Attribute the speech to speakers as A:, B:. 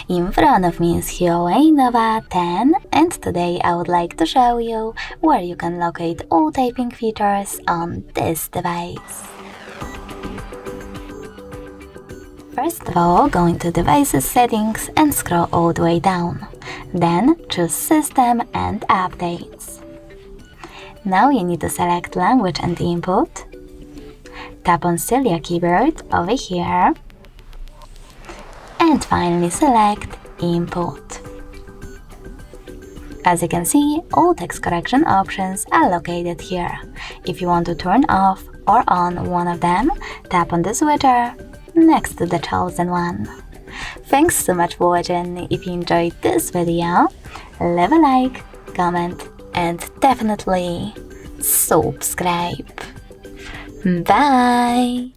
A: In front of me is HUAWEI Nova 10, and today I would like to show you where you can locate all typing features on this device. First of all, go into Devices Settings and scroll all the way down. Then choose System and Updates. Now you need to select Language and Input. Tap on Celia keyboard over here. And finally select Input. As you can see, all text correction options are located here. If you want to turn off or on one of them, tap on the switcher next to the chosen one. Thanks so much for watching. If you enjoyed this video, leave a like, comment, and definitely subscribe. Bye!